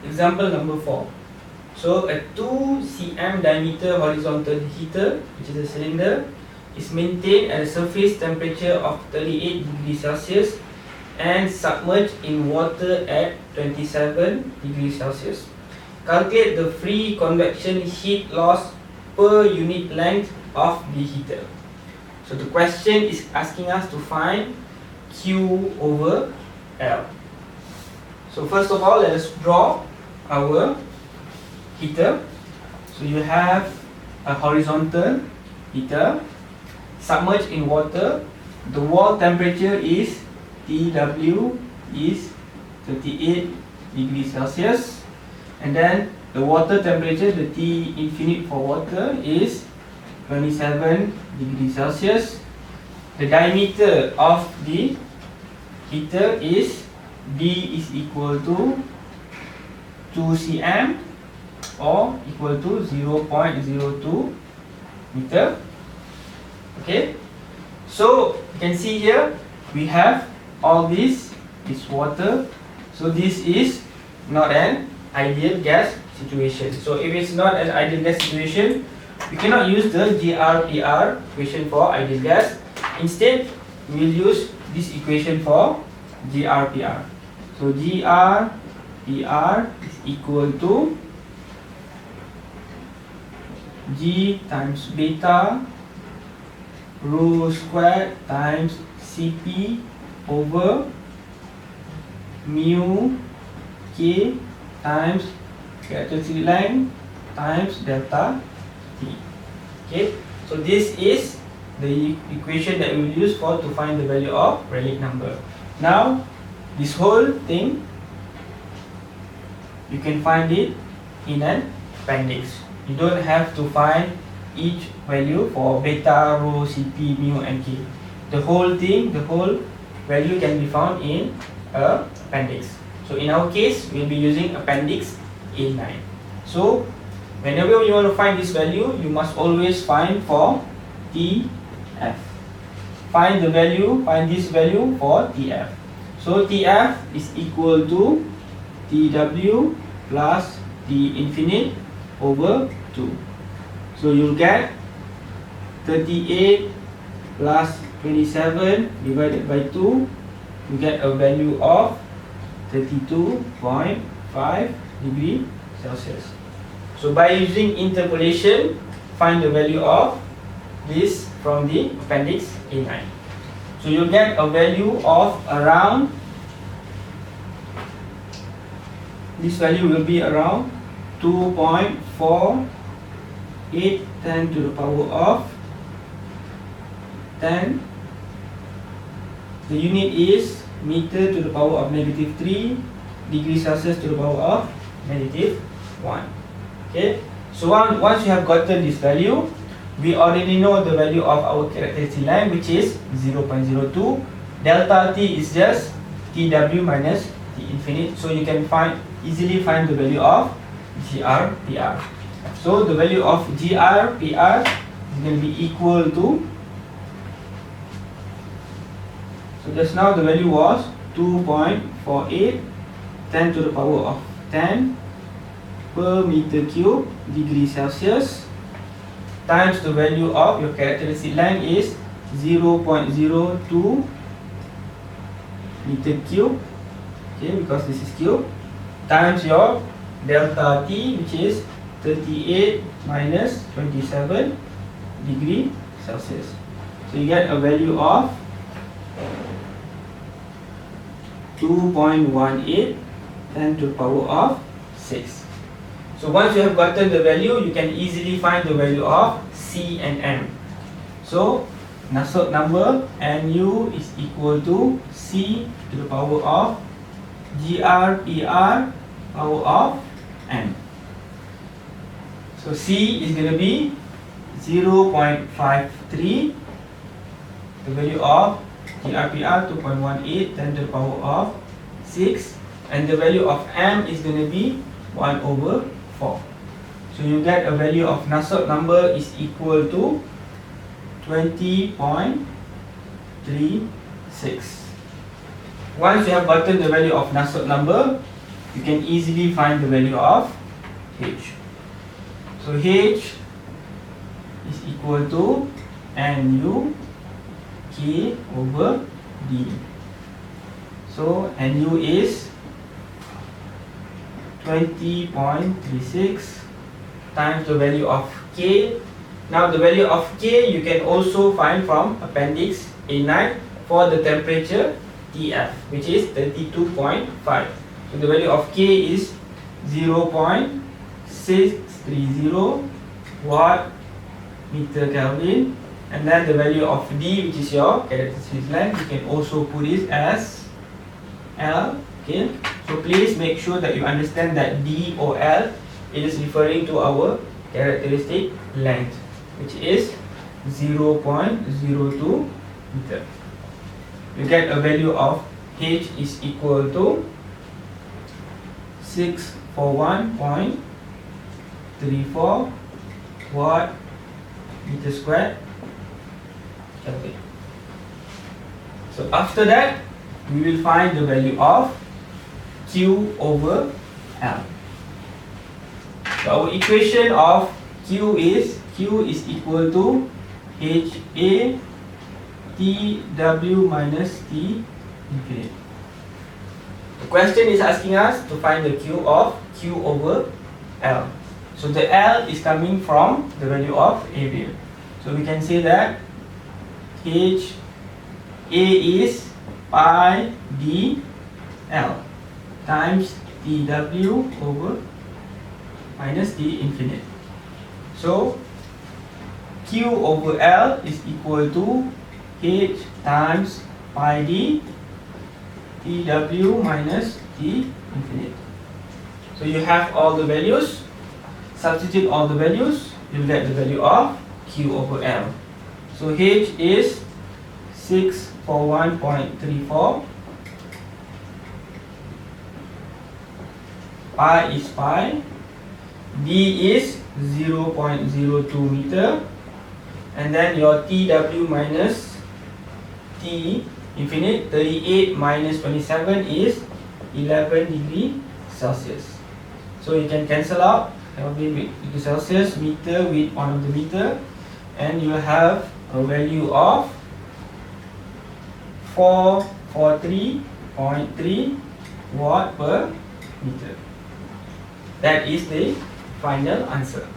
Example number 4. So a 2 cm diameter horizontal heater, which is a cylinder, is maintained at a surface temperature of 38 degrees Celsius and submerged in water at 27 degrees Celsius. Calculate the free convection heat loss per unit length of the heater. So the question is asking us to find Q over L. So first of all, let us draw our heater. So you have a horizontal heater submerged in water. The wall temperature is TW is 38 degrees Celsius, and then the water temperature, the T infinite for water, is 27 degrees Celsius. The diameter of the heater is D is equal to 2 cm or equal to 0.02 meter. Okay, so you can see here we have all this is water. So this is not an ideal gas situation. So if it's not an ideal gas situation, we cannot use the GR-PR equation for ideal gas. Instead, we will use this equation for GR-PR. So GR-PR is equal to G times beta rho squared times Cp over mu K times characteristic length times delta T. Okay, so this is the equation that we will use to find the value of Rayleigh number. Now, this whole thing you can find it in an appendix. You don't have to find each value for beta, rho, Cp, mu and K. The whole thing, the whole value can be found in a appendix. So in our case, we'll be using appendix A9. So whenever you want to find this value, you must always find for TF. Find the value, find this value for TF. So TF is equal to TW plus T infinite over 2. So you'll get 38 plus 27 divided by 2. You get a value of 32.5 degree Celsius. So by using interpolation, find the value of this from the appendix A9. So you'll get a value of around, this value will be around 2.48 10 to the power of 10. The unit is meter to the power of negative 3 degrees Celsius to the power of negative 1. Okay, so once you have gotten this value, we already know the value of our characteristic length, which is 0.02. Delta T is just TW minus T infinite. So you can easily find the value of GR-PR. So the value of GR-PR is going to be equal to, so just now the value was 2.48 10 to the power of 10 per meter cube degree Celsius times the value of your characteristic length is 0.02 meter cube, okay, because this is cube, times your delta T, which is 38 minus 27 degree Celsius. So you get a value of 2.18 10 to the power of 6. So once you have gotten the value, you can easily find the value of C and M. So Nusselt number Nu is equal to C to the power of GR-PR power of M. So C is going to be 0.53, the value of GR-PR 2.18 10 to the power of 6, and the value of M is going to be 1 over 4. So you get a value of Nusselt number is equal to 20.36. Once you have gotten the value of Nusselt number, you can easily find the value of H. So H is equal to Nu K over D. So Nu is 20.36 times the value of K. Now the value of K you can also find from appendix A9 for the temperature TF, which is 32.5. So the value of K is 0.630 watt meter Kelvin, and then the value of D, which is your characteristic length, you can also put it as L. Okay, so please make sure that you understand that D or L is referring to our characteristic length, which is 0.02 meter. You get a value of H is equal to 641.34 watt meter squared Kelvin. So after that, we will find the value of Q over L. So our equation of Q is equal to HA TW minus T infinite. The question is asking us to find the Q of Q over L. So the L is coming from the value of area. So we can say that H A is pi D L times TW over minus T infinite. So Q over L is equal to H times pi D TW minus T infinite. So you have all the values, substitute all the values, you'll get the value of Q over L. So H is 641.34, pi is pi, D is 0.02 meter, and then your TW minus T infinite, 38 minus 27 is 11 degree Celsius. So you can cancel out Kelvin with degree Celsius, meter with one of the meter, and you have a value of 443.3 watt per meter. That is the final answer.